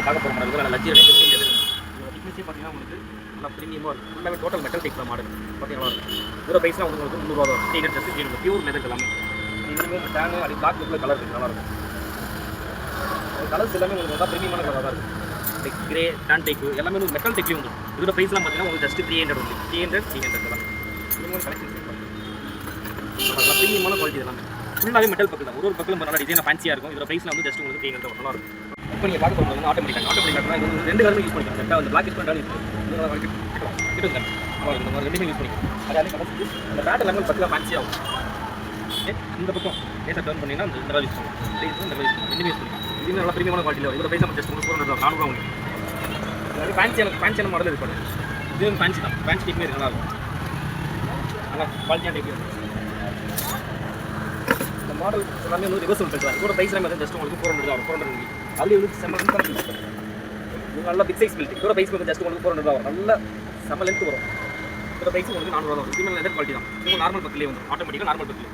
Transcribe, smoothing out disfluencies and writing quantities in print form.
நம்ம பார்க்க போகிற மாடல் நல்லா லக்ஸரி திக்னஸே பார்த்தீங்கன்னா உங்களுக்கு நல்லா ப்ரீமியமாக இருக்கும். ஃபுல்லாகவே டோட்டல் மெட்டல் டெக்ஸ்ட் மாடல் பார்த்தீங்கன்னா இருக்கும். இதோட ப்ரைஸ்லாம் வந்து உங்களுக்கு 300 வரும். 300 ஜஸ்ட் 300 பியூர் லெதர் எல்லாமே. இதுலேயுமே டேனு அப்படி பிளாக் லுக்கில் கலர் இருக்குது, நல்லாயிருக்கும். கலர்ஸ் எல்லாமே உங்களுக்கு வந்து ப்ரீமியமான கலராக தான் இருக்கும். லைக் கிரே டேன் டைப்பு எல்லாமே உங்களுக்கு மெட்டல் டைப்லேயும் வந்துடும். இதோட ப்ரைஸ்லாம் பார்த்தீங்கன்னா உங்களுக்கு ஜஸ்ட் 300 வந்து 300 தான். இதுமாதிரி கலெக்ஷன்ஸ் நல்லா ப்ரீமியமான குவாலிட்டி எல்லாமே ஃபுல்லாகவே மெட்டல் பக்கம் தான். ஒரு பக்கம் நல்லா டிசைனாக ஃபேன்சியாக இருக்கும். இதோட ப்ரைஸில் வந்து ஜஸ்ட் உங்களுக்கு 300 நல்லா இருக்கும். இப்போ நீங்கள் பார்க்க போகிறது வந்து ஆட்டோமேட்டிக்காக இது வந்து 2 கலரும் யூஸ் பண்ணிக்கலாம். செட்டாக வந்து பிளாக் யூஸ் பண்ணுறாலும் யூஸ் பண்ணிக்கலாம். கிட்டுங்க நல்லா இருக்கும். இந்த மாதிரி 2 யூஸ் பண்ணிக்கலாம். அதே கலர்ஸ் அந்த பேட் எல்லாமே பக்கம் ஃபேன்சியாகும். இந்த பக்கம் லேசாக டர்ன் பண்ணிங்கன்னா இந்த கலர் யூஸ் பண்ணலாம். இந்த கலர் யூஸ் பண்ணலாம். 2 யூஸ் பண்ணிக்கலாம். இதுவுமே நல்லா ப்ரீமியமான குவாலிட்டியில் வரும். இதோட ப்ரைஸ் நம்ம ஜஸ்ட் உங்களுக்கு 400 உங்களுக்கு. அது ஃபேன்சியான மாடல் இருப்பாரு. இதுவும் ஃபேன்சி தான். ஃபேன்சி டைப்லேயே இருக்கு, நல்லா இருக்கும். நல்லா குவாலிட்டியாக டைப் இருக்கும். இந்த மாடல் எல்லாமே வந்து ரிவர்சல் பண்ணுறாங்க. இதோட ப்ரைஸ் எல்லாமே ஜஸ்ட் உங்களுக்கு 400 தான் வரும். 400 ரூபி. அதுலேயே வந்து செம்ம லென்த் யூஸ் பண்ணுறேன். இது நல்லா பிக் சைஸ் பில்ட். இதோட ப்ரைஸ் வந்து ஜஸ்ட் உங்களுக்கு 400 தான் வரும். நல்ல செம்ம லென்த் வரும். இதோட ப்ரைஸ் உங்களுக்கு 400 தான் வரும். இதுமே லெதர் குவாலிட்டி தான். இது நார்மல் பக்கிலே வந்து ஆட்டோமேட்டிக்காக நார்மல் பக்கிலே